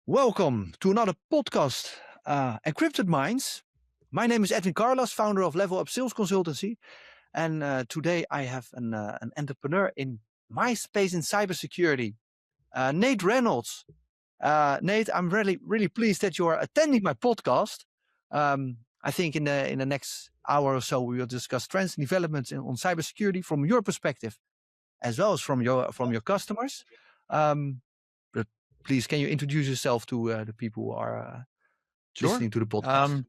Welcome to another podcast, Encrypted Minds. My name is Edwin Karlas, founder of Level Up Sales Consultancy, and today I have an entrepreneur in my space in cybersecurity, Nate Reynolds. Nate, I'm really pleased that you are attending my podcast. I think in the next hour or so we will discuss trends and developments on cybersecurity from your perspective as well as from your customers. Um, but please, can you introduce yourself to the people who are Sure. listening to the podcast? Um,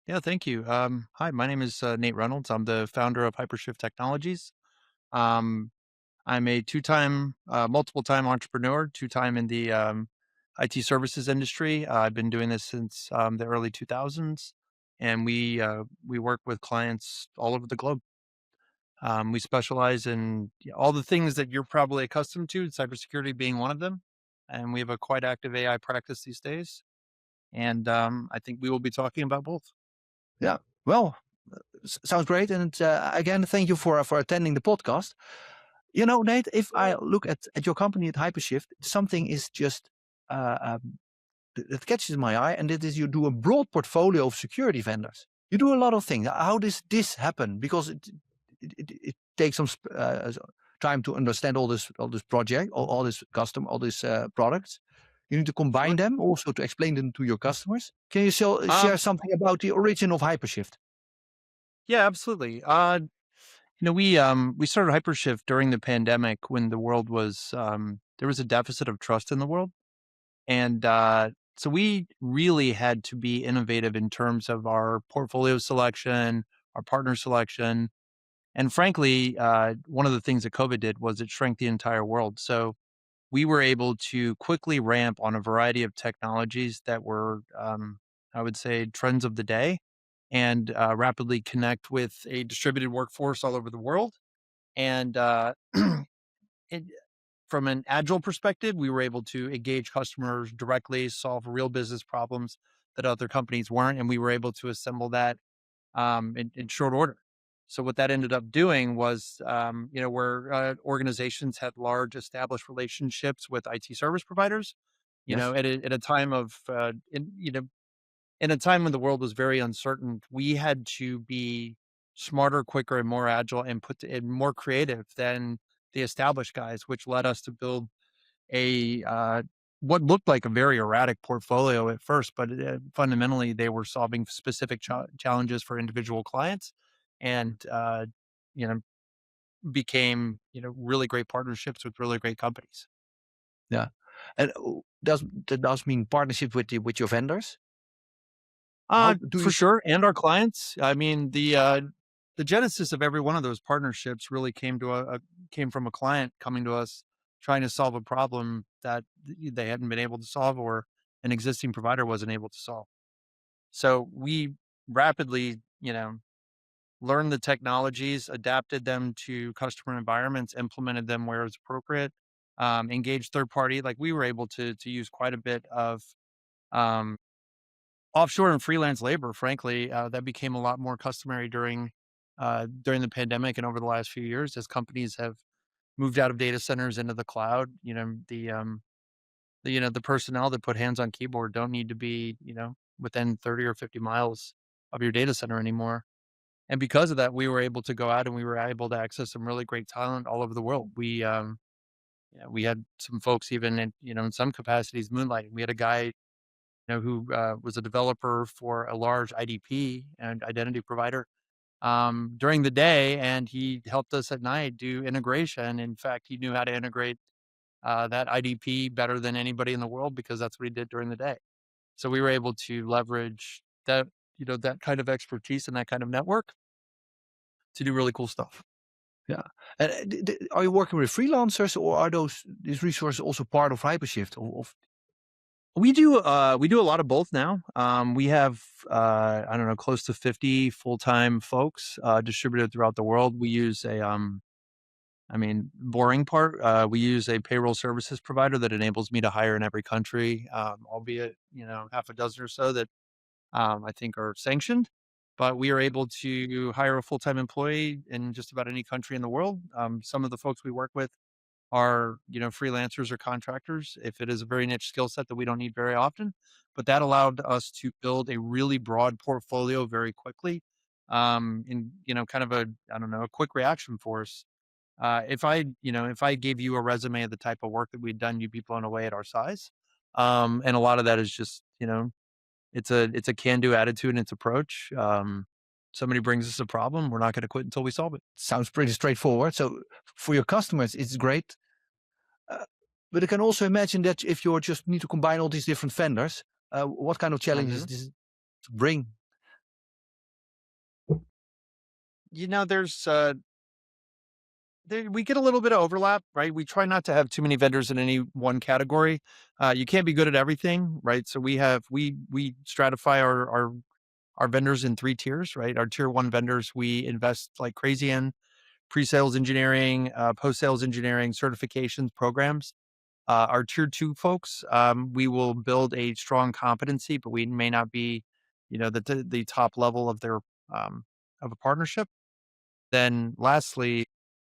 yeah, thank you. Hi, my name is Nate Reynolds. I'm the founder of Hypershift Technologies. Um, I'm a multiple-time entrepreneur, two-time in the IT services industry. I've been doing this since the early 2000s, and we work with clients all over the globe. We specialize in all the things that you're probably accustomed to, cybersecurity being one of them. And we have a quite active AI practice these days. And I think we will be talking about both. Yeah, well, sounds great. And again, thank you for attending the podcast. You know, Nate, if I look at your company at Hypershift, something is just uh, um, that catches my eye, and that is you do a broad portfolio of security vendors. You do a lot of things. How does this happen? Because it takes some time to understand all this project, all this custom, all these products. You need to combine Sure. them also to explain them to your customers. Can you share Um, something about the origin of Hypershift? yeah, absolutely. We started Hypershift during the pandemic when the world was there was a deficit of trust in the world, and so we really had to be innovative in terms of our portfolio selection, our partner selection, and frankly, one of the things that COVID did was it shrank the entire world. So we were able to quickly ramp on a variety of technologies that were, I would say, trends of the day, and rapidly connect with a distributed workforce all over the world. And it, from an agile perspective, we were able to engage customers directly, solve real business problems that other companies weren't, and we were able to assemble that in short order. So what that ended up doing was, where organizations had large established relationships with IT service providers, Yes. at a time of, in a time when the world was very uncertain, we had to be smarter, quicker, and more agile and more creative than the established guys, which led us to build a what looked like a very erratic portfolio at first, but fundamentally they were solving specific challenges for individual clients, and you know became really great partnerships with really great companies. Yeah. And does mean partnership with your vendors? How do For you? sure, and our clients. I mean, the genesis of every one of those partnerships really came from a client coming to us trying to solve a problem that they hadn't been able to solve, or an existing provider wasn't able to solve. So we rapidly, learned the technologies, adapted them to customer environments, implemented them where it's appropriate, engaged third party. Like we were able to use quite a bit of um, offshore and freelance labor. Frankly, that became a lot more customary during the pandemic and over the last few years as companies have moved out of data centers into the cloud. The personnel that put hands on keyboard don't need to be within 30 or 50 miles of your data center anymore. And because of that, we were able to go out and we were able to access some really great talent all over the world. We had some folks even in some capacities moonlighting. We had a guy, who was a developer for a large IDP and identity provider during the day, and he helped us at night do integration. In fact, he knew how to integrate that IDP better than anybody in the world because that's what he did during the day. So we were able to leverage that kind of expertise and that kind of network to do really cool stuff. Yeah. And are you working with freelancers, or are these resources also part of Hypershift? We do a lot of both now. We have I don't know, close to 50 full-time folks distributed throughout the world. We use boring part. We use a payroll services provider that enables me to hire in every country, albeit half a dozen or so that I think are sanctioned. But we are able to hire a full-time employee in just about any country in the world. Some of the folks we work with are, freelancers or contractors if it is a very niche skill set that we don't need very often. But that allowed us to build a really broad portfolio very quickly, in, kind of a, I don't know, a quick reaction force. If I gave you a resume of the type of work that we'd done, you'd be blown away at our size. And a lot of that is just, it's a can-do attitude and its approach. Somebody brings us a problem, we're not going to quit until we solve it. Sounds pretty straightforward. So for your customers, it's great. Uh, but I can also imagine that if you just need to combine all these different vendors, what kind of challenges Mhm. this bring? There's we get a little bit of overlap, right? We try not to have too many vendors in any one category. You can't be good at everything, right? So we stratify our vendors in three tiers, right? Our tier one vendors we invest like crazy in pre-sales engineering, post-sales engineering, certifications, programs. Our tier two folks, we will build a strong competency, but we may not be, the top level um, of a partnership. Then lastly,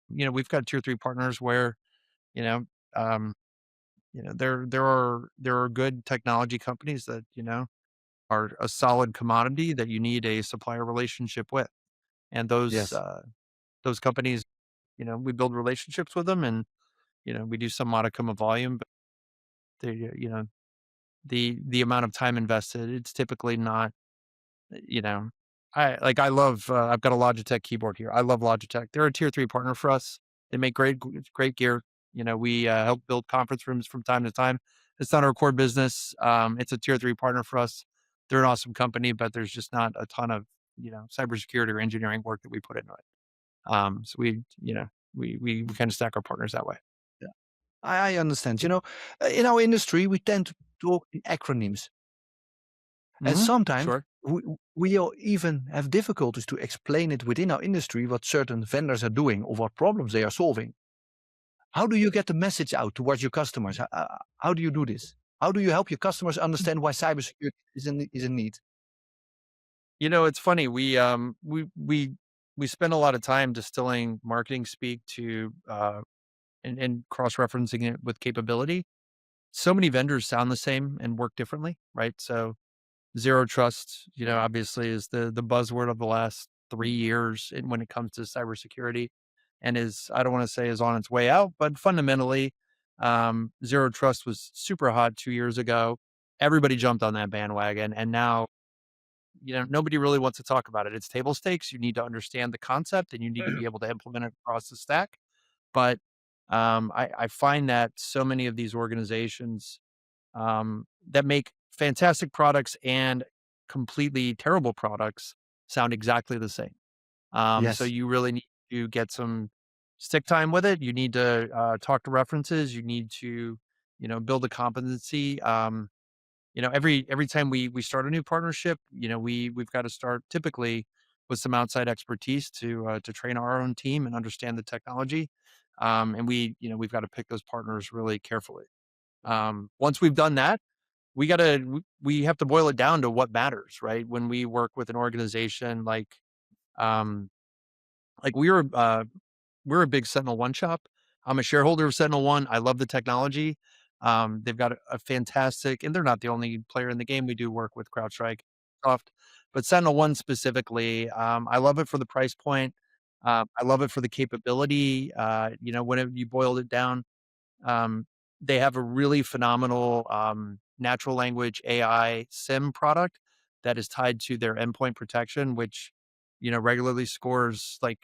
we've got tier three partners where, you know, um, there are good technology companies that, are a solid commodity that you need a supplier relationship with. And Yes. those companies, we build relationships with them and, we do some modicum of volume, but they, the amount of time invested, it's typically not, you know, I love, I've got a Logitech keyboard here. I love Logitech. They're a tier three partner for us. They make great gear. We help build conference rooms from time to time. It's not our core business. It's a tier three partner for us. They're an awesome company, but there's just not a ton of, cybersecurity or engineering work that we put into it. So we kind of stack our partners that way. Yeah. I understand. In our industry, we tend to talk in acronyms. And sometimes Sure. we all even have difficulties to explain it within our industry what certain vendors are doing or what problems they are solving. How do you get the message out towards your customers? How do you do this? How do you help your customers understand why cybersecurity is in need? It's funny. We spend a lot of time distilling marketing speak to and cross-referencing it with capability. So many vendors sound the same and work differently, right? So zero trust, obviously is the buzzword of the last 3 years when it comes to cybersecurity, and is I don't want to say is on its way out, but fundamentally, zero trust was super hot 2 years ago. Everybody jumped on that bandwagon, and now nobody really wants to talk about it. It's table stakes. You need to understand the concept and you need to be able to implement it across the stack. But I find that so many of these organizations that make fantastic products and completely terrible products sound exactly the same. So Yes. you really need to get some stick time with it. You need to talk to references. You need to, build a competency. Every time we start a new partnership, we've got to start typically with some outside expertise to train our own team and understand the technology. And we've got to pick those partners really carefully. Once we've done that, we have to boil it down to what matters, right? When we work with an organization um, like we're a big Sentinel One shop. I'm a shareholder of Sentinel One. I love the technology. They've got a fantastic, and they're not the only player in the game. We do work with CrowdStrike, Soft, but Sentinel One specifically, I love it for the price point. I love it for the capability. Whenever you boiled it down, um, they have a really phenomenal natural language AI SIM product that is tied to their endpoint protection, which regularly scores like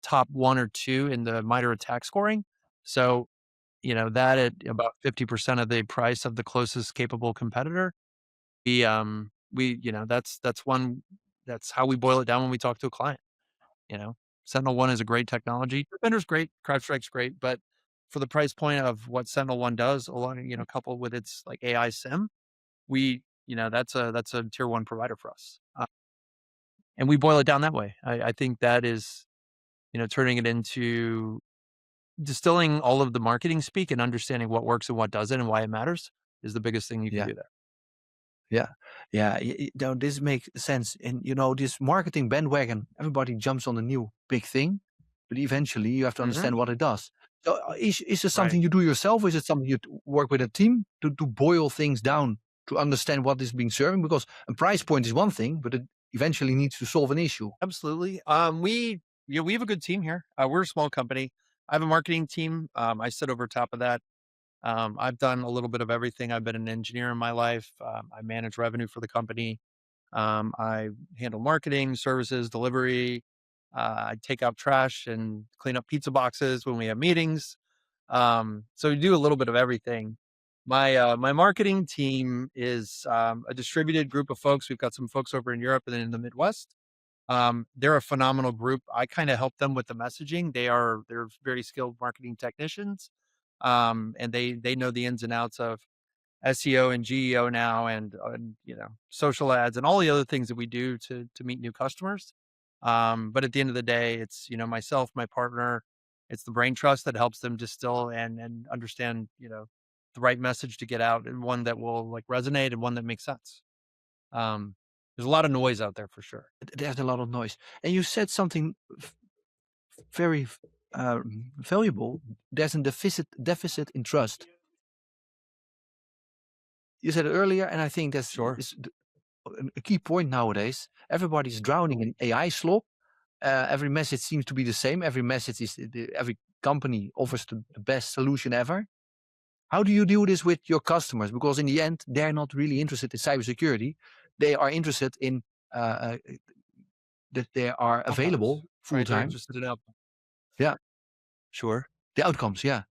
top one or two in the MITRE ATT&CK scoring. So that at about 50% of the price of the closest capable competitor, that's one that's how we boil it down when we talk to a client. You know, Sentinel One is a great technology. Defender's great, CrowdStrike's great, but for the price point of what Sentinel One does, along coupled with its like AI SIM, that's a tier one provider for us, and we boil it down that way. I think that is turning it into distilling all of the marketing speak and understanding what works and what doesn't and why it matters is the biggest thing you can Yeah. do there. Yeah. Yeah. No, this makes sense. And this marketing bandwagon, everybody jumps on a new big thing, but eventually you have to Mhm. understand what it does. So, is this Right. something you do yourself, or is it something you work with a team to boil things down to understand what is being served? Because a price point is one thing, but it eventually needs to solve an issue. Absolutely. We have a good team here. We're a small company. I have a marketing team. I sit over top of that. I've done a little bit of everything. I've been an engineer in my life. I manage revenue for the company. I handle marketing, services, delivery. I take out trash and clean up pizza boxes when we have meetings. So we do a little bit of everything. My marketing team is a distributed group of folks. We've got some folks over in Europe and then in the Midwest. They're a phenomenal group. I kind of help them with the messaging. They're very skilled marketing technicians, and they know the ins and outs of SEO and GEO now, and social ads and all the other things that we do to meet new customers. But at the end of the day, it's myself, my partner, it's the brain trust that helps them distill and understand the right message to get out, and one that will like resonate and one that makes sense. Um, there's a lot of noise out there for sure. There's a lot of noise. And you said something very valuable. There's a deficit in trust. You said it earlier, and I think that's Sure, is a key point nowadays. Everybody's drowning in AI slop. Every message seems to be the same. Every message is every company offers the best solution ever. How do you do this with your customers? Because in the end, they're not really interested in cybersecurity. They are interested in uh, uh, that they are outcomes, available full right? They're time. interested in outcomes. Yeah, Sure, the outcomes. Yeah.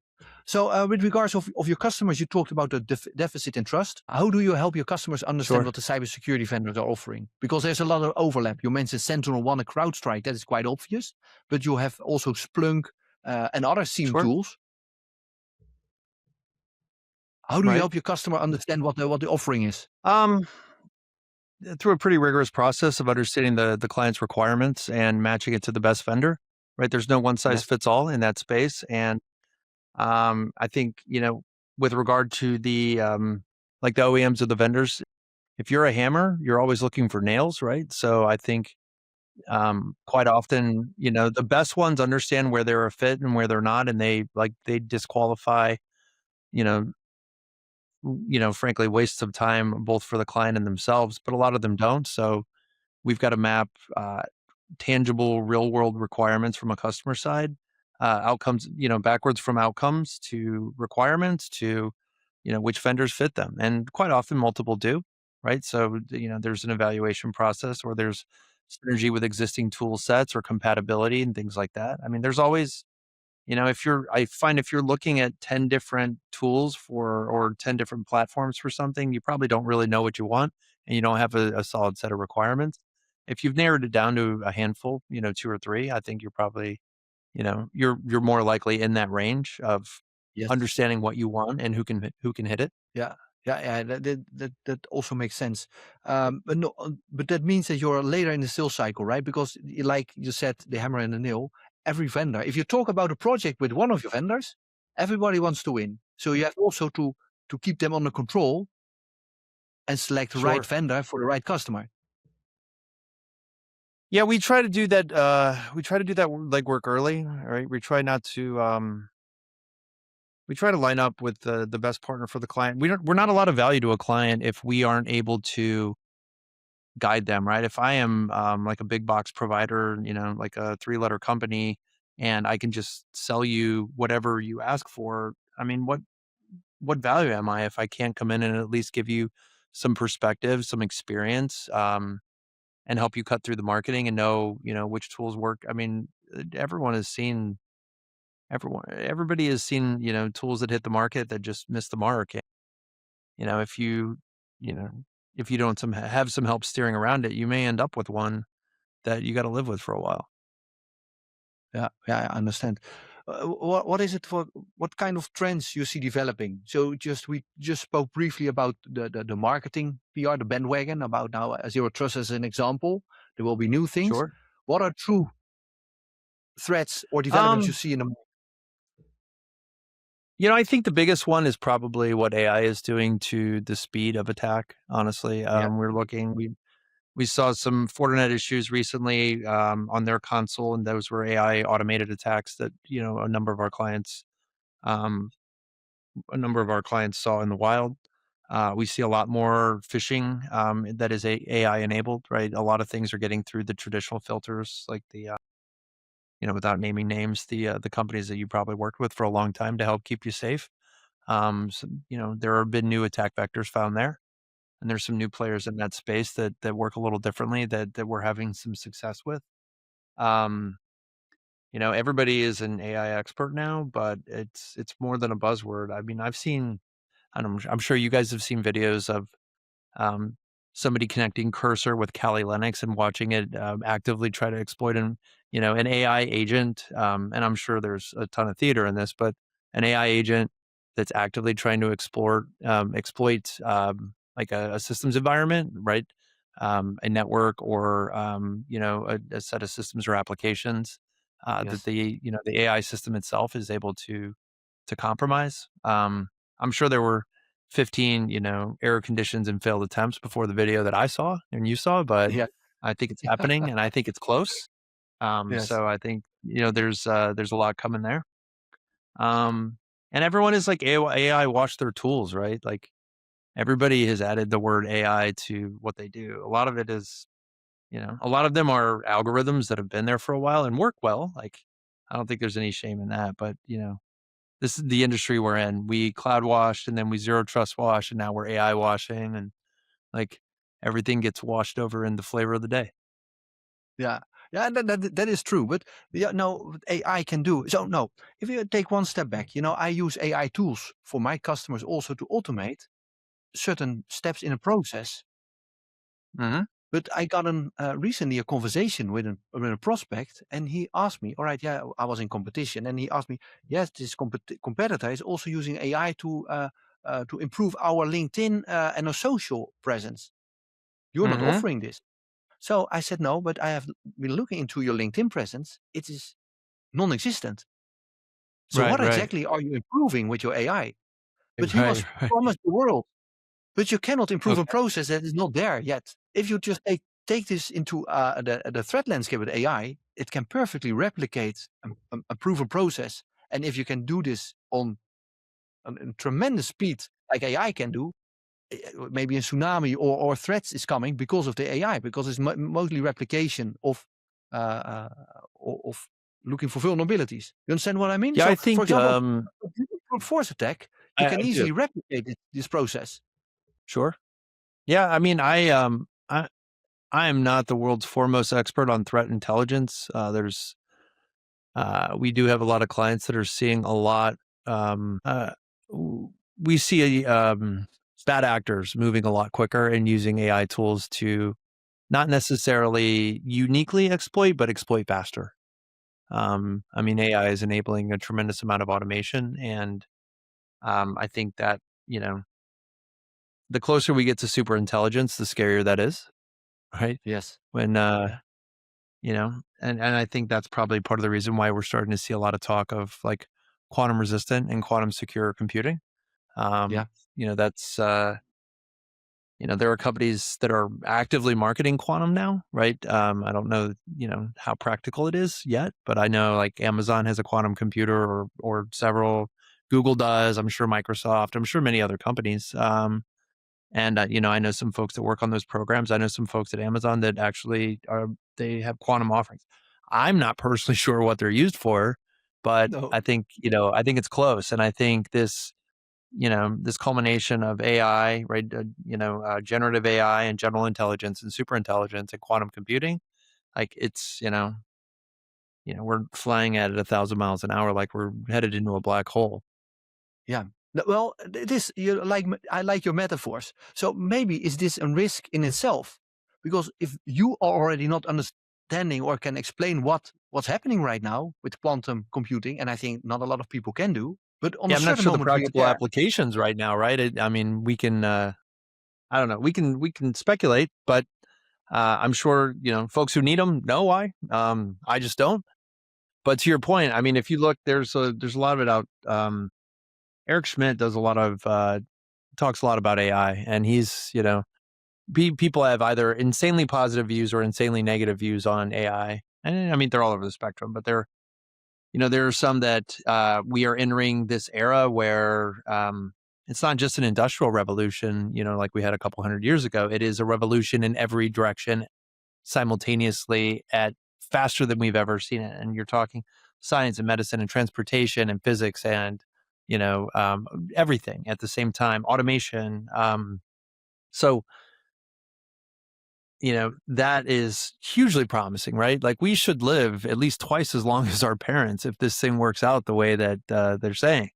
So, with regards of your customers, you talked about the deficit in trust. How do you help your customers understand sure, what the cybersecurity vendors are offering? Because there's a lot of overlap. You mentioned SentinelOne and CrowdStrike. That is quite obvious. But you have also Splunk and other SIEM sure, tools. How do you right. help your customer understand what the offering is? Um, through a pretty rigorous process of understanding the client's requirements and matching it to the best vendor, right? There's no one size Yes. fits all in that space, and I think with regard to like the OEMs or the vendors, if you're a hammer, you're always looking for nails, right? So I think quite often, the best ones understand where they're a fit and where they're not, and they disqualify, you know, frankly, wastes of time both for the client and themselves. But a lot of them don't. So we've got to map tangible, real world requirements from a customer side, outcomes, backwards from outcomes to requirements to, which vendors fit them. And quite often multiple do, right? So, there's an evaluation process or there's synergy with existing tool sets or compatibility and things like that. I mean, there's always, I find if you're looking at 10 different tools or 10 different platforms for something, you probably don't really know what you want and you don't have a solid set of requirements. If you've narrowed it down to a handful, two or three, I think you're probably, you're more likely in that range of Yes. understanding what you want and who can hit it. Yeah. Yeah. Yeah. That also makes sense. But no, but that means that you're later in the sales cycle, right? Because like you said, the hammer and the nail. Every vendor. If you talk about a project with one of your vendors, everybody wants to win. So you have also to keep them under control and select the right Sure. vendor for the right customer. Yeah, we try to do that. We try to do that legwork early, right? We try to line up with the best partner for the client. We're not a lot of value to a client if we aren't able to guide them, right? If I am like a big box provider, like a three-letter company, and I can just sell you whatever you ask for, I mean, what value am I if I can't come in and at least give you some perspective, some experience, and help you cut through the marketing and know, which tools work. I mean, everybody has seen, tools that hit the market that just miss the mark. And, you know, if you, you know, if you don't have some help steering around it, you may end up with one that you got to live with for a while. Yeah, yeah, I understand. What is it for? What kind of trends you see developing? So we just spoke briefly about the marketing PR, the bandwagon about now zero trust as an example. There will be new things. Sure. What are true threats or developments you Um, see in the? I think the biggest one is probably what AI is doing to the speed of attack. Honestly, Yeah, we saw some Fortinet issues recently on their console, and those were AI automated attacks that a number of our clients um, a number of our clients saw in the wild. We see a lot more phishing that is AI enabled, right? A lot of things are getting through the traditional filters, like without naming names, the companies that you probably worked with for a long time to help keep you safe. So, there have been new attack vectors found there, and there's some new players in that space that work a little differently that we're having some success with. Um, everybody is an AI expert now, but it's more than a buzzword. I mean, I'm sure you guys have seen videos of um, somebody connecting Cursor with Kali Linux and watching it actively try to exploit an AI agent. And I'm sure there's a ton of theater in this, but an AI agent that's actively trying to exploit like a systems environment, right? A network or a set of systems or applications that Yes. the AI system itself is able to compromise. I'm sure there were 15, error conditions and failed attempts before the video that I saw and you saw, but Yeah. I think it's happening and I think it's close. Yes. So I think, there's a lot coming there. Um, and everyone is like AI wash their tools, right? Like everybody has added the word AI to what they do. A lot of it is, a lot of them are algorithms that have been there for a while and work well. Like I don't think there's any shame in that, but this is the industry we're in. We cloud washed and then we zero trust wash and now we're AI washing and like everything gets washed over in the flavor of the day. Yeah. Yeah, that is true. But yeah, no, AI can do. So no, if you take one step back, I use AI tools for my customers also to automate certain steps in a process. Mhm. But I got recently a conversation with a prospect, and he asked me, "All right, yeah, I was in competition," and he asked me, "Yes, this competitor is also using AI to improve our LinkedIn and our social presence. You're not Mhm. offering this." So I said, "No, but I have been looking into your LinkedIn presence. It is non-existent. So Right, what right. exactly are you improving with your AI?" But he Right, was right. promised the world. But you cannot improve a Okay. process that is not there yet. If you just take this into the threat landscape with AI, it can perfectly replicate a proven process. And if you can do this on a tremendous speed, like AI can do, maybe a tsunami or threats is coming because of the AI, because it's mostly replication uh, of looking for vulnerabilities. You understand what I mean? Yeah, So, I for think, example, a brute force attack, you I can do. easily replicate this process. Sure. Yeah, I mean, I am not the world's foremost expert on threat intelligence. We do have a lot of clients that are seeing a lot, w we see, bad actors moving a lot quicker and using AI tools to not necessarily uniquely exploit, but exploit faster. I mean, AI is enabling a tremendous amount of automation, and I think that you know the closer we get to super intelligence, the scarier that is, right? Yes. When Yeah. and I think that's probably part of the reason why we're starting to see a lot of talk of like quantum resistant and quantum secure computing. Um, Yeah. that's there are companies that are actively marketing quantum now, right? I don't know, how practical it is yet, but I know like Amazon has a quantum computer or several. Google does. I'm sure Microsoft. I'm sure many other companies. And I know some folks that work on those programs. I know some folks at Amazon that actually they have quantum offerings. I'm not personally sure what they're used for, but No. I think it's close, and I think this culmination of AI, right? Generative AI and general intelligence and super intelligence and quantum computing, like it's, we're flying at it 1,000 miles an hour, like we're headed into a black hole. Yeah. Well, this you like. I like your metaphors. So maybe is this a risk in itself? Because if you are already not understanding or can explain what's happening right now with quantum computing, and I think not a lot of people can do, but on a Yeah, I'm not certain sure the moment we are practical there. applications right now, right? I mean, we can, I don't know, we can speculate, but I'm sure folks who need them know why. I just don't. But to your point, I mean, if you look, there's a lot of it out. Eric Schmidt does a lot of talks a lot about AI, and he's people have either insanely positive views or insanely negative views on AI. And I mean, they're all over the spectrum, but there are some that we are entering this era where it's not just an industrial revolution, like we had a couple hundred years ago. It is a revolution in every direction simultaneously at faster than we've ever seen it. And you're talking science and medicine and transportation and physics and, everything at the same time, automation. So, that is hugely promising, right? Like we should live at least twice as long as our parents if this thing works out the way that they're saying.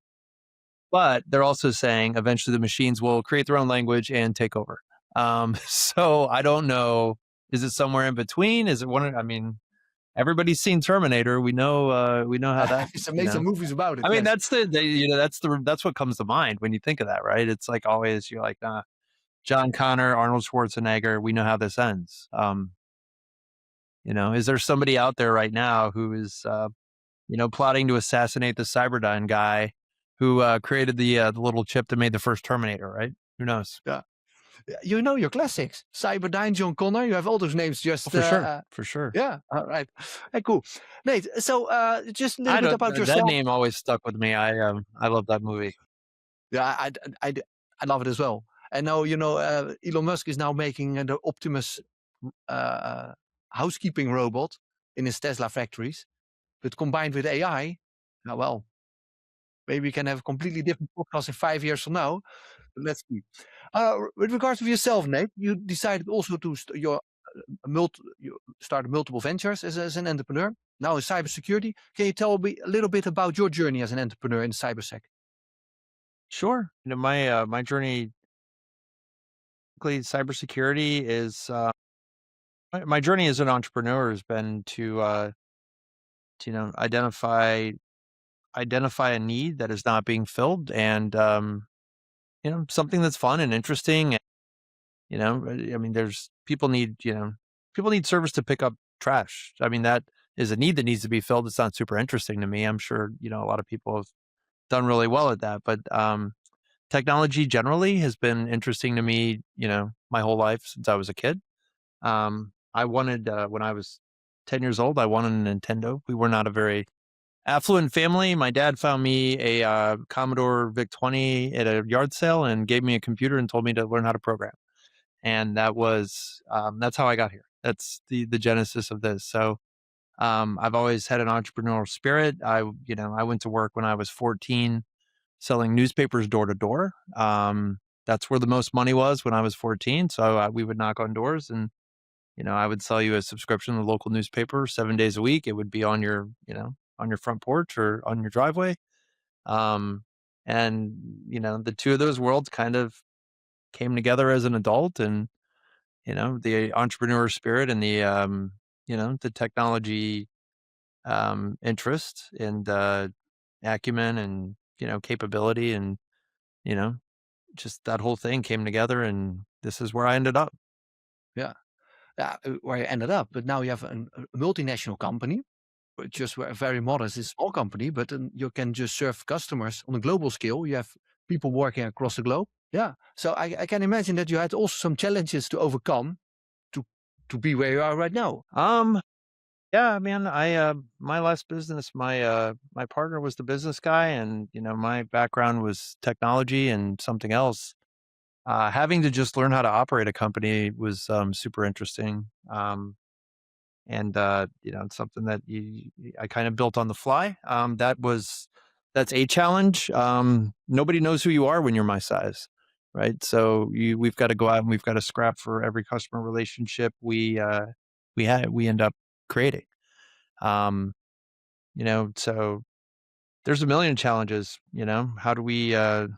But they're also saying eventually the machines will create their own language and take over. So I don't know. Is it somewhere in between? Is it one? I mean, everybody's seen Terminator. We know how that. It's amazing movies about it. I mean, Yes. that's what comes to mind when you think of that, right? It's like always you're like, John Connor, Arnold Schwarzenegger. We know how this ends. Is there somebody out there right now who is plotting to assassinate the Cyberdyne guy who created the little chip that made the first Terminator, right? Who knows? Yeah. You know your classics. Cyberdyne, John Connor. You have all those names just. Oh, for sure. For sure. Yeah. All right. Hey, cool. Nate, so just a little I bit don't, about that yourself. name always stuck with me. I love that movie. Yeah, I love it as well. And now, Elon Musk is now making the Optimus housekeeping robot in his Tesla factories. But combined with AI, now, well, maybe we can have a completely different podcast in 5 years from now. But let's see. With regards to yourself, Nate, you decided also to you started multiple ventures as an entrepreneur. Now in cybersecurity, can you tell me a little bit about your journey as an entrepreneur in cybersec? Sure. My journey, cybersecurity is my journey as an entrepreneur has been to identify a need that is not being filled and something that's fun and interesting. I mean, there's people need service to pick up trash. I mean, that is a need that needs to be filled. It's not super interesting to me. I'm sure a lot of people have done really well at that, but technology generally has been interesting to me. My whole life since I was a kid. I wanted when I was 10 years old, I wanted a Nintendo. We were not a very affluent family. My dad found me a Commodore VIC-20 at a yard sale and gave me a computer and told me to learn how to program. And that's how I got here. That's the genesis of this. So I've always had an entrepreneurial spirit. I went to work when I was 14 selling newspapers door to door. That's where the most money was when I was 14. So we would knock on doors and I would sell you a subscription to the local newspaper 7 days a week. It would be on your on your front porch or on your driveway. Um, and the two of those worlds kind of came together as an adult, and the entrepreneur spirit and the technology interest and acumen and capability and you know just that whole thing came together, and this is where I ended up. Yeah. Yeah, where you ended up. But now you have a multinational company, but just a very modest, it's a small company, but you can just serve customers on a global scale. You have people working across the globe. Yeah. So I can imagine that you had also some challenges to overcome to be where you are right now. Yeah, man, my last business, my partner was the business guy, and my background was technology and something else. Having to just learn how to operate a company was super interesting. And it's something that I kind of built on the fly. That's a challenge. Nobody knows who you are when you're my size, right? So we've got to go out and we've got to scrap for every customer relationship we end up creating. Um, so there's a million challenges. How do we you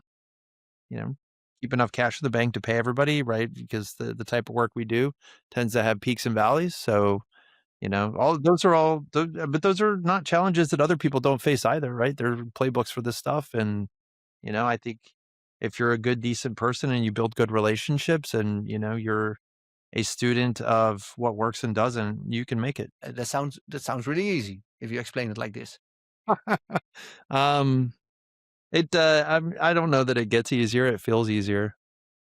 know keep enough cash in the bank to pay everybody, right? Because the type of work we do tends to have peaks and valleys. So all those are but those are not challenges that other people don't face either, right? There are playbooks for this stuff. And, I think if you're a good, decent person and you build good relationships and, you're a student of what works and doesn't, you can make it. That sounds really easy if you explain it like this. um, I don't know that it gets easier. It feels easier.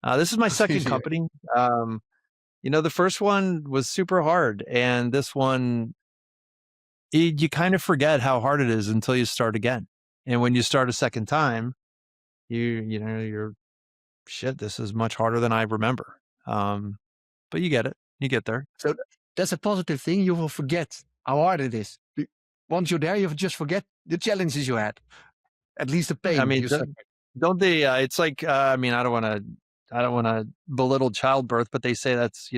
This is my It's second easier. company. The first one was super hard, and this one you kind of forget how hard it is until you start again. And when you start a second time, you're shit. This is much harder than I remember. But you get it. You get there. So that's a positive thing. You will forget how hard it is. Once you're there, you just forget the challenges you had, at least the I pain mean, you suffered. don't they? It's like I mean, I don't want to belittle childbirth, but they say that's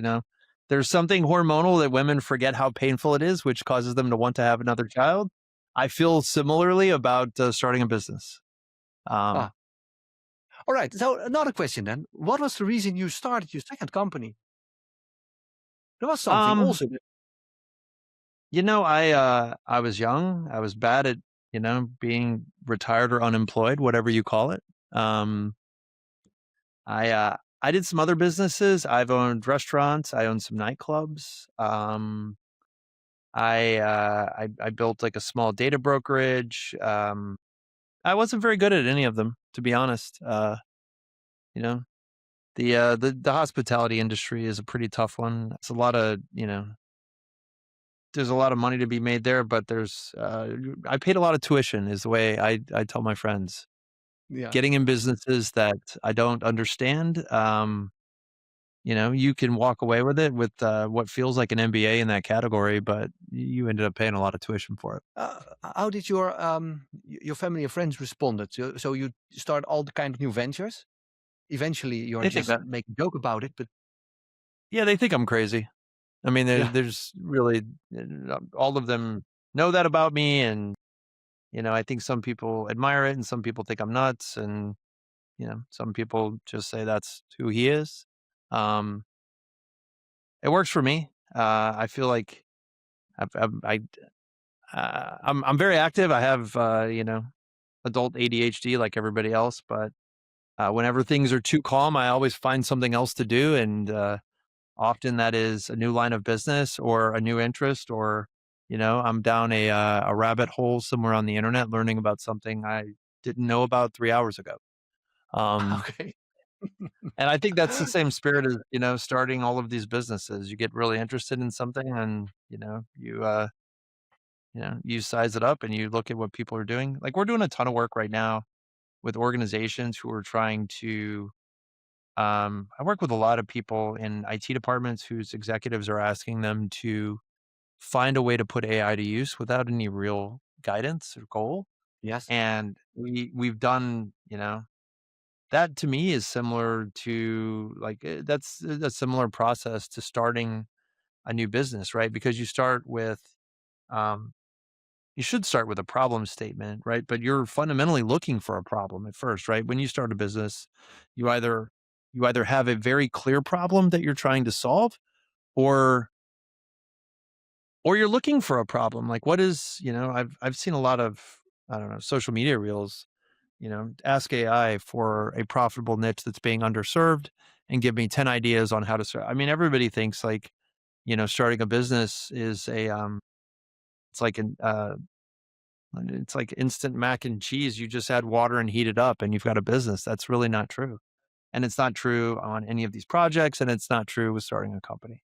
there's something hormonal that women forget how painful it is, which causes them to want to have another child. I feel similarly about starting a business. Um, Ah, all right. So another question then. What was the reason you started your second company? There was something um, also. That, I was young. I was bad at being retired or unemployed, whatever you call it. Um, I did some other businesses. I've owned restaurants. I owned some nightclubs. I built like a small data brokerage. I wasn't very good at any of them, to be honest. You know, the hospitality industry is a pretty tough one. It's a lot of there's a lot of money to be made there, but I paid a lot of tuition, is the way I tell my friends. yeah. Getting in businesses that I don't understand. You can walk away with it with what feels like an MBA in that category, but you ended up paying a lot of tuition for it. How did your family and friends responded? So you start all the kind of new ventures. Eventually, you're They think just that, making joke about it, but yeah, they think I'm crazy. I mean, yeah. there's really all of them know that about me, and I think some people admire it, and some people think I'm nuts, and some people just say that's who he is. Um, it works for me. I feel like I'm very active. I have adult ADHD like everybody else, but whenever things are too calm, I always find something else to do, and often that is a new line of business or a new interest, or I'm down a rabbit hole somewhere on the internet learning about something I didn't know about 3 hours ago. Um, Okay. and I think that's the same spirit as starting all of these businesses. You get really interested in something, and you size it up and you look at what people are doing. Like we're doing a ton of work right now with organizations who are trying to. I work with a lot of people in IT departments whose executives are asking them to find a way to put AI to use without any real guidance or goal. Yes. And we've done, that to me is similar to like that's a similar process to starting a new business, right? Because um, you should start with a problem statement, right? But you're fundamentally looking for a problem at first, right? When you start a business, you either have a very clear problem that you're trying to solve, or you're looking for a problem. Like what is, I've seen a lot of, I don't know, social media reels, ask AI for a profitable niche that's being underserved and give me 10 ideas on how to start. I mean, everybody thinks like, starting a business is it's like it's like instant mac and cheese. You just add water and heat it up and you've got a business. That's really not true. And it's not true on any of these projects. And it's not true with starting a company.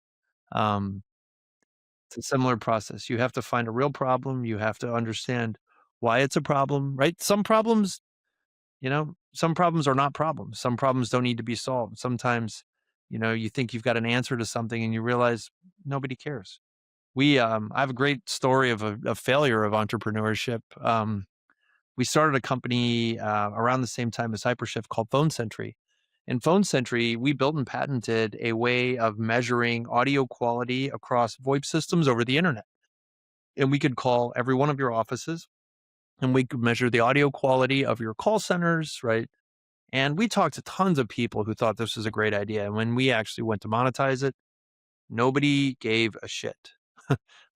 Um, it's a similar process. You have to find a real problem. You have to understand why it's a problem, right? Some problems are not problems. Some problems don't need to be solved. Sometimes, you think you've got an answer to something and you realize nobody cares. I have a great story of a failure of entrepreneurship. We started a company around the same time as Hypershift called Phone Sentry. In Phone Sentry, we built and patented a way of measuring audio quality across VoIP systems over the internet. And we could call every one of your offices and we could measure the audio quality of your call centers, right? And we talked to tons of people who thought this was a great idea. And when we actually went to monetize it, nobody gave a shit.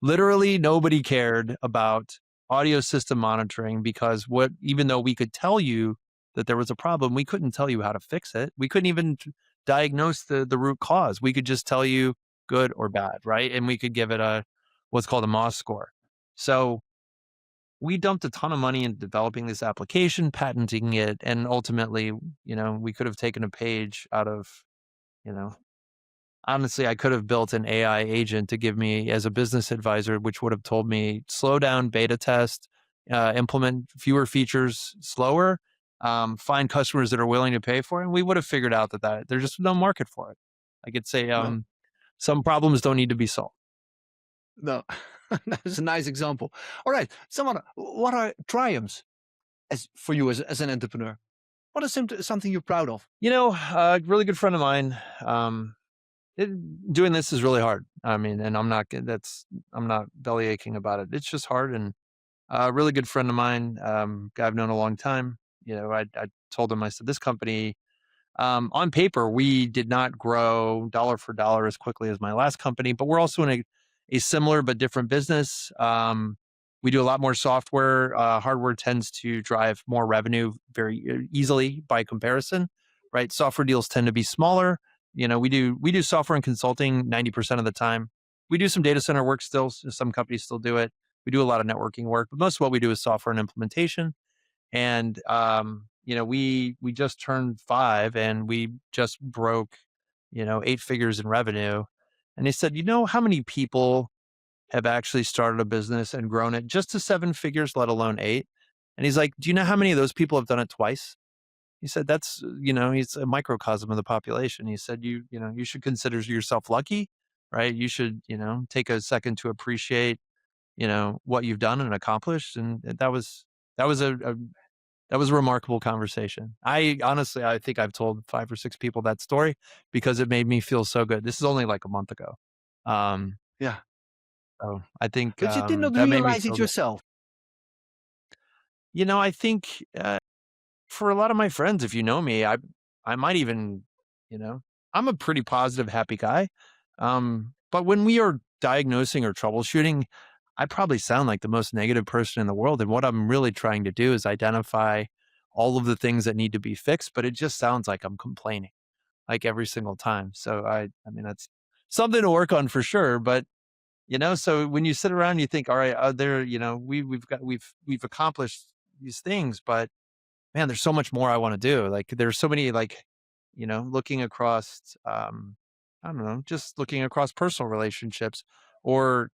Literally nobody cared about audio system monitoring because even though we could tell you that there was a problem, we couldn't tell you how to fix it. We couldn't even diagnose the root cause. We could just tell you good or bad, right? And we could give it a what's called a Moss score. So we dumped a ton of money into developing this application, patenting it, and ultimately, we could have taken a page out of, you know, honestly, I could have built an AI agent to give me as a business advisor, which would have told me slow down, beta test, implement fewer features slower, find customers that are willing to pay for it. And we would have figured out that there's just no market for it. I could say No, some problems don't need to be solved. no, that's a nice example. All right, what are triumphs as for you as an entrepreneur? What is something you're proud of? A really good friend of mine, doing this is really hard. I mean, and I'm not belly aching about it. It's just hard. And a really good friend of mine, guy I've known a long time, I told him, I said, this company, on paper, we did not grow dollar for dollar as quickly as my last company, but we're also in a similar but different business. We do a lot more software. Hardware tends to drive more revenue very easily by comparison, right? Software deals tend to be smaller. We do software and consulting 90% of the time. We do some data center work still. Some companies still do it. We do a lot of networking work, but most of what we do is software and implementation. And we just turned 5 and we just broke 8 figures in revenue. And he said, how many people have actually started a business and grown it just to 7 figures, let alone 8? And he's like, do you know how many of those people have done it twice? He said, that's, he's a microcosm of the population. He said, you should consider yourself lucky, right? You should, take a second to appreciate, what you've done and accomplished. And that was a remarkable conversation. I think I've told 5 or 6 people that story because it made me feel so good. This is only like a month ago. Um, Yeah, so I think, but you did not that made me realize feel it good. yourself. I think, for a lot of my friends, if you know me, I might even, you know, I'm a pretty positive, happy guy. But when we are diagnosing or troubleshooting, I probably sound like the most negative person in the world. And what I'm really trying to do is identify all of the things that need to be fixed, but it just sounds like I'm complaining like every single time. So I mean, that's something to work on for sure. But so when you sit around, you think, all right, we've accomplished these things, but man, there's so much more I want to do. Like there's so many like, looking across I don't know, just looking across personal relationships or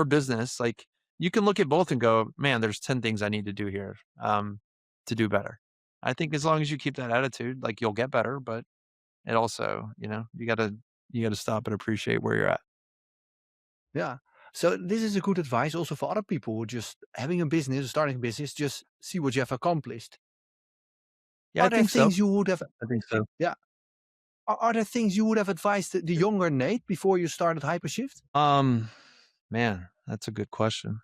business, like you can look at both and go, man, there's 10 things I need to do here to do better. I think as long as you keep that attitude, like you'll get better, but it also, you gotta stop and appreciate where you're at. Yeah. So this is a good advice also for other people who just having a business, starting a business, just see what you have accomplished. Yeah, I Are there think so. things you would have, I think so. yeah, are there things you would have advised the younger Nate before you started Hypershift? Um, Man, that's a good question.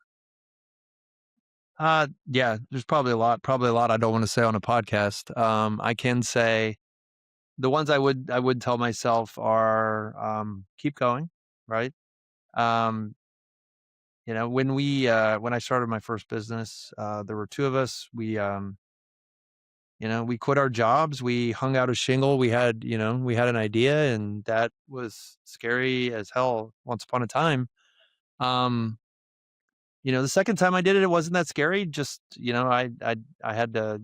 Yeah, there's probably a lot I don't want to say on a podcast. I can say the ones I would tell myself are keep going, right? Um, when I started my first business, there were 2 of us. We quit our jobs, we hung out a shingle, we had an idea and that was scary as hell once upon a time. Um, the second time I did it, it wasn't that scary. Just, I had to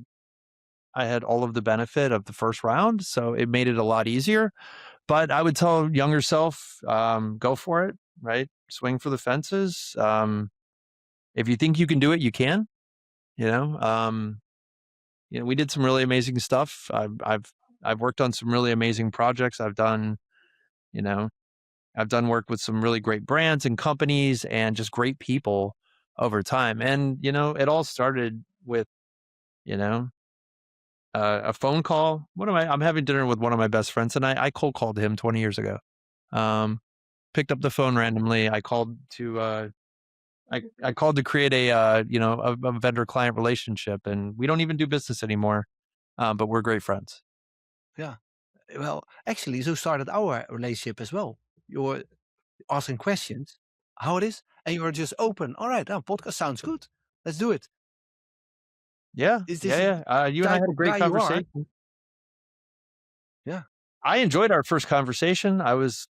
I had all of the benefit of the first round, so it made it a lot easier. But I would tell younger self, go for it, right? Swing for the fences. If you think you can do it, you can. You know, um, we did some really amazing stuff. I've worked on some really amazing projects. You know, I've done work with some really great brands and companies and just great people over time. And it all started with you know a phone call. I'm having dinner with one of my best friends, and I cold called him 20 years ago. Um, Picked up the phone randomly. I called to create a vendor client relationship, and we don't even do business anymore, but we're great friends. Yeah. Well, actually, so started our relationship as well. You were asking questions, how it is, and you were just open. All right, podcast sounds good. Let's do it. Yeah, Is this yeah, the yeah. You and I type had a of great guy you are? conversation. Yeah. I enjoyed our first conversation. I was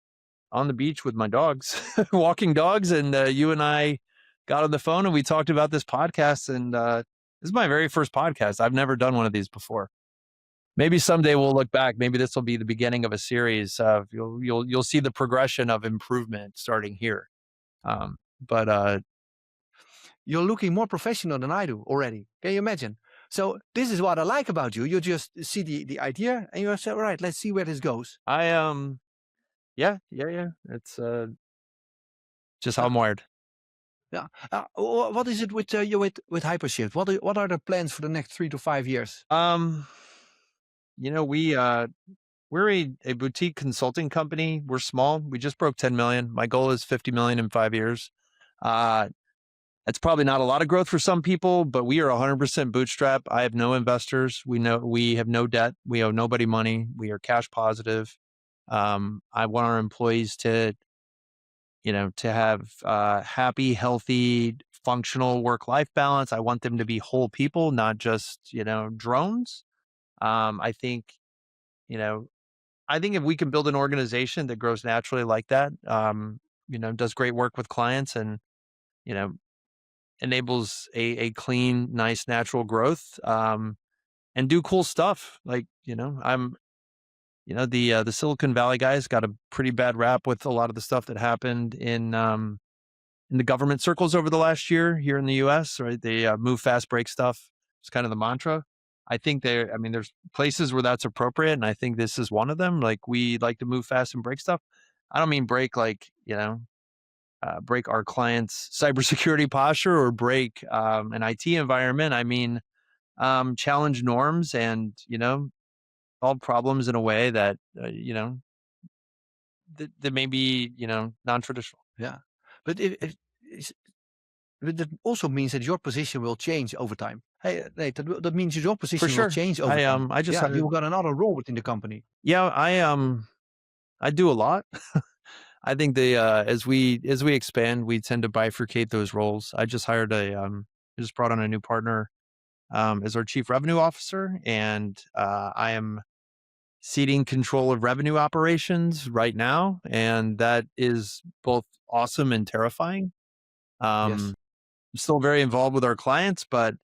on the beach with my dogs, walking dogs, and you and I got on the phone and we talked about this podcast. And this is my very first podcast. I've never done one of these before. maybe someday we'll look back. Maybe this will be the beginning of a series of you'll see the progression of improvement starting here. But You're looking more professional than I do already. Can you imagine? So this is what I like about you. You just see the idea and you say, all right, let's see where this goes. I yeah, yeah, yeah. It's just how Yeah. I'm wired. Yeah. What is it with you with Hypershift? What are the plans for the next 3 to 5 years? Um, we're a boutique consulting company. We're small. We just broke 10 million. My goal is 50 million in 5 years. Uh, That's probably not a lot of growth for some people, but we are 100% bootstrap. I have no investors. We have no debt. We owe nobody money. We are cash positive. I want our employees to have happy, healthy, functional work-life balance. I want them to be whole people, not just, drones. I think, you know, I think if we can build an organization that grows naturally like that, does great work with clients and, you know, enables a clean, nice, natural growth, and do cool stuff. Like, the Silicon Valley guys got a pretty bad rap with a lot of the stuff that happened in the government circles over the last year here in the US, right? They move fast, break stuff. It's kind of the mantra. I mean, there's places where that's appropriate. And I think this is one of them. Like, we like to move fast and break stuff. I don't mean break like, break our clients' cybersecurity posture or break an IT environment. I mean, challenge norms and, solve problems in a way that, that may be, non-traditional. Yeah. But is- but that also means that your position will change over time. Hey, that means your For position will sure. change over time. I just Yeah, had, you got another role within the company. yeah, I do a lot. I think as we expand, we tend to bifurcate those roles. I just brought on a new partner as our chief revenue officer, and I am ceding control of revenue operations right now, and that is both awesome and terrifying. Yes. I'm still very involved with our clients, but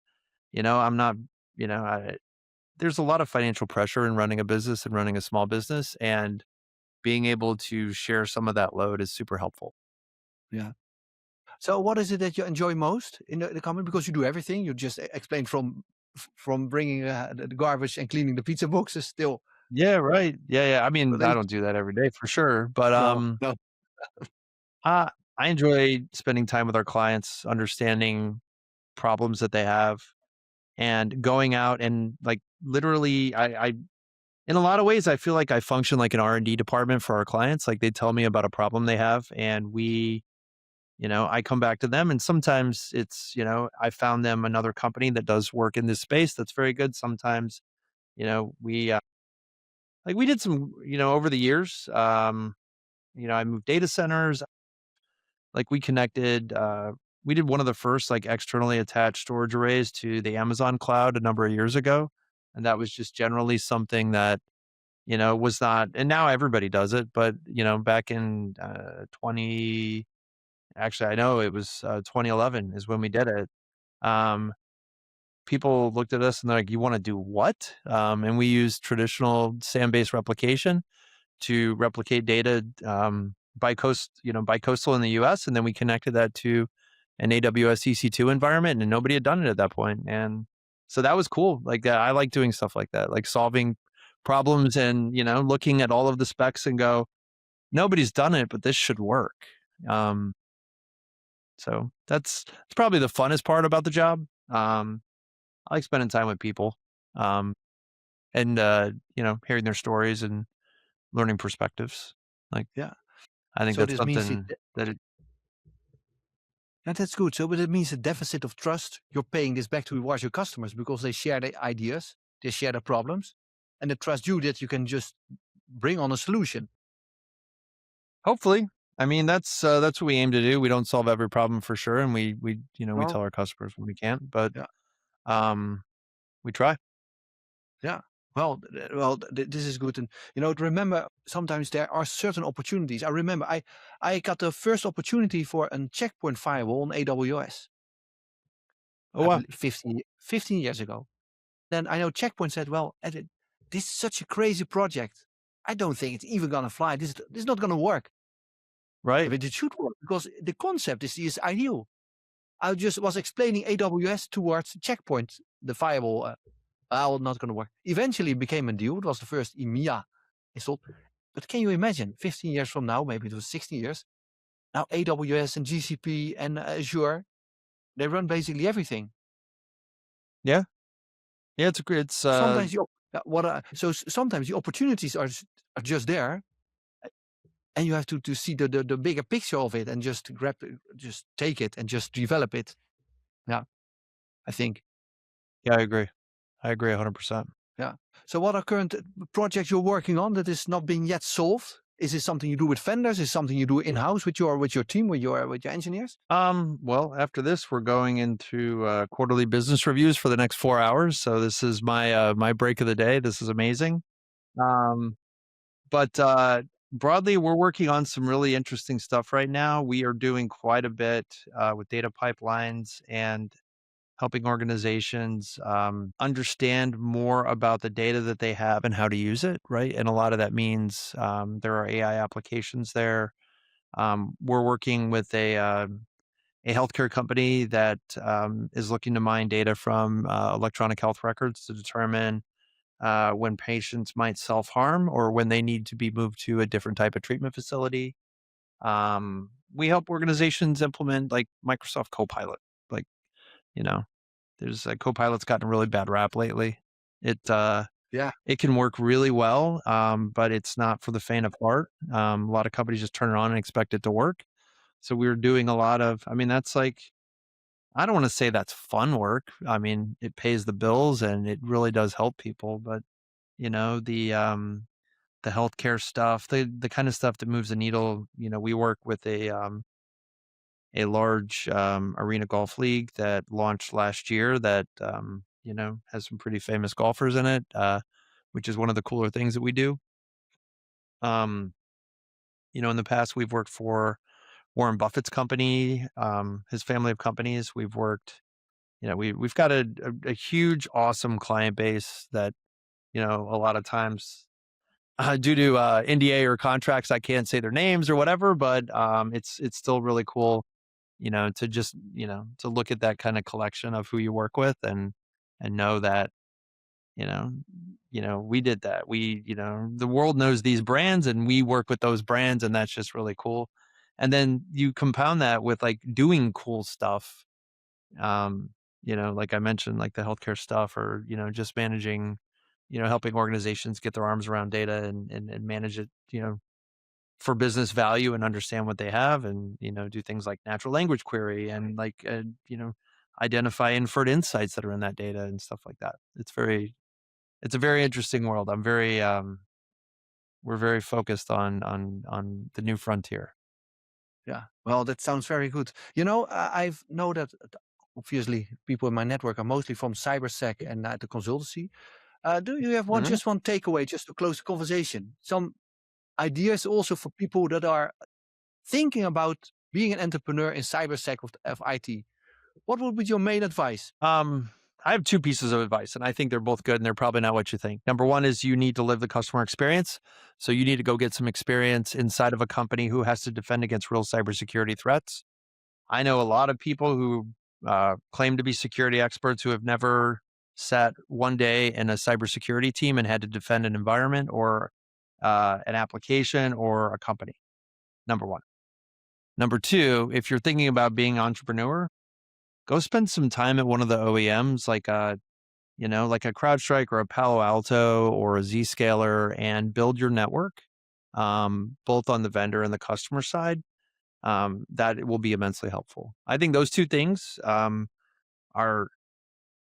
I'm not. There's a lot of financial pressure in running a business and running a small business, and being able to share some of that load is super helpful. Yeah. So what is it that you enjoy most in the company? Because you do everything. You just explained from bringing the garbage and cleaning the pizza boxes still. Yeah, right. Yeah, yeah. I But mean, then I don't do that every day for sure, but no, no. uh, I enjoy spending time with our clients, understanding problems that they have, and going out and like literally, I in a lot of ways, I feel like I function like an R&D department for our clients. Like, they tell me about a problem they have, and I come back to them, and sometimes it's, I found them another company that does work in this space that's very good. Sometimes, we like we did some, over the years. I moved data centers. Like, we did one of the first like externally attached storage arrays to the Amazon cloud a number of years ago. And that was just generally something that, was not, and now everybody does it. But, back in 20, actually, I know it was 2011 is when we did it. Um, People looked at us and they're like, you want to do what? And we used traditional SAM based replication to replicate data by coastal in the US. And then we connected that to an AWS EC2 environment, and nobody had done it at that point. And so that was cool. Like, I like doing stuff like that, like solving problems and, looking at all of the specs and go, nobody's done it, but this should work. Um, so that's probably the funnest part about the job. I like spending time with people, um, and, hearing their stories and learning perspectives. Like, Yeah. I think So that's this means something that it yeah, that's good. So, but it means a deficit of trust. You're paying this back towards your customers because they share their ideas, they share their problems, and they trust you that you can just bring on a solution. hopefully, I mean, that's what we aim to do. We don't solve every problem for sure, and we Well, tell our customers when we can't, but, yeah, um, we try. yeah. Well, this is good. And remember, sometimes there are certain opportunities. I remember I got the first opportunity for a checkpoint firewall on AWS. Oh, I wow. believe 15 years ago. Then I know Checkpoint said, well, this is such a crazy project. I don't think it's even gonna fly. This is not gonna work. Right. But it should work because the concept is ideal. I just was explaining AWS towards Checkpoint, the firewall. Well, not gonna work. Eventually it became a deal. It was the first EMEA installed. But can you imagine 15 years from now, maybe it was 16 years, now AWS and GCP and Azure, they run basically everything. Yeah. Yeah, it's a great it's, Sometimes sometimes the opportunities are just there, and you have to see the bigger picture of it and just take it and just develop it. Yeah, I think. yeah, I agree. I agree 100%. Yeah. So what are current projects you're working on that is not being yet solved? Is it something you do with vendors? Is it something you do in-house with your team, with your engineers? Well, after this, we're going into quarterly business reviews for the next 4 hours. So this is my break of the day. This is amazing. Um, but broadly, we're working on some really interesting stuff right now. We are doing quite a bit with data pipelines and helping organizations understand more about the data that they have and how to use it. Right, and a lot of that means there are AI applications there. We're working with a healthcare company that is looking to mine data from electronic health records to determine when patients might self harm or when they need to be moved to a different type of treatment facility. We help organizations implement like Microsoft Copilot. Like, you know, there's a Copilot's gotten a really bad rap lately. It uh, Yeah. it can work really well, but it's not for the faint of heart. A lot of companies just turn it on and expect it to work. So we were doing a lot of, I mean, that's like I don't wanna say that's fun work. I mean, it pays the bills and it really does help people, but, you know, the healthcare stuff, the kind of stuff that moves the needle, we work with a large, arena golf league that launched last year that, has some pretty famous golfers in it, which is one of the cooler things that we do. Um, in the past, we've worked for Warren Buffett's company, his family of companies. We've worked we've got a huge, awesome client base that, a lot of times, due to NDA or contracts, I can't say their names or whatever, but it's still really cool, to just to look at that kind of collection of who you work with and know that you know we did that. The world knows these brands, and we work with those brands, and that's just really cool. And then you compound that with like doing cool stuff, like I mentioned, like the healthcare stuff or, just managing, helping organizations get their arms around data and manage it, for business value and understand what they have and, do things like natural language query and like, identify inferred insights that are in that data and stuff like that. It's a very interesting world. We're very focused on the new frontier. Yeah. Well, that sounds very good. I've know that obviously people in my network are mostly from cybersec and the consultancy. Do you have Mhm. one takeaway just to close the conversation? Some ideas also for people that are thinking about being an entrepreneur in cybersec of IT. What would be your main advice? I have two pieces of advice, and I think they're both good, and they're probably not what you think. Number one is you need to live the customer experience. So you need to go get some experience inside of a company who has to defend against real cybersecurity threats. I know a lot of people who claim to be security experts who have never sat one day in a cybersecurity team and had to defend an environment or an application or a company. Number one. Number two, if you're thinking about being an entrepreneur, go spend some time at one of the OEMs like a CrowdStrike or a Palo Alto or a Zscaler and build your network, both on the vendor and the customer side. That will be immensely helpful. I think those two things are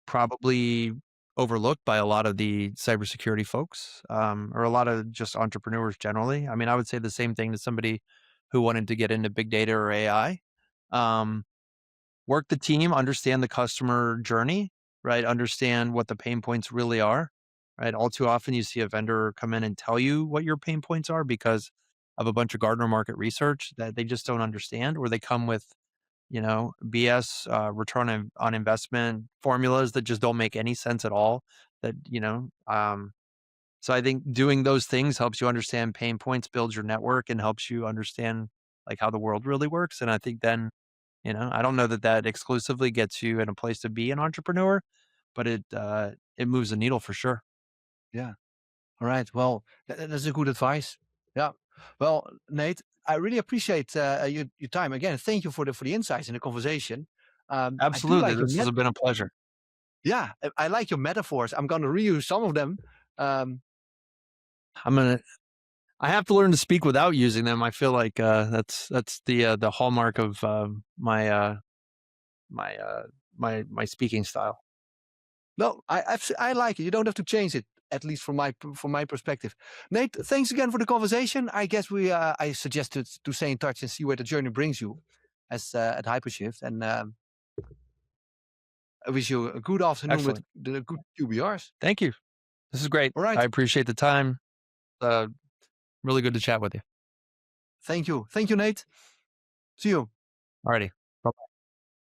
probably overlooked by a lot of the cybersecurity folks or a lot of just entrepreneurs generally. I mean, I would say the same thing to somebody who wanted to get into big data or AI. Um, Work the team, understand the customer journey, right? Understand what the pain points really are, right? All too often you see a vendor come in and tell you what your pain points are because of a bunch of Gartner market research that they just don't understand, or they come with, BS return on investment formulas that just don't make any sense at all. That, So I think doing those things helps you understand pain points, builds your network, and helps you understand like how the world really works. And I think then, I don't know that that exclusively gets you in a place to be an entrepreneur, but it moves the needle for sure. Yeah. All right. Well, that's a good advice. Yeah. Well, Nate, I really appreciate your time again. Thank you for the insights in the conversation. I do Absolutely. like your This has been a pleasure. yeah. I like your metaphors. I'm going to reuse some of them. Um, I'm gonna I have to learn to speak without using them. I feel like that's the hallmark of my my speaking style. no, I like it. You don't have to change it. At least from my perspective, Nate. Thanks again for the conversation. I guess I suggested to stay in touch and see where the journey brings you, as at Hypershift. And I wish you a good afternoon with Excellent. the good QBRs. Thank you. This is great. All I right. appreciate the time. Uh, Really good to chat with you. Thank you. Thank you, Nate. See you. Alrighty.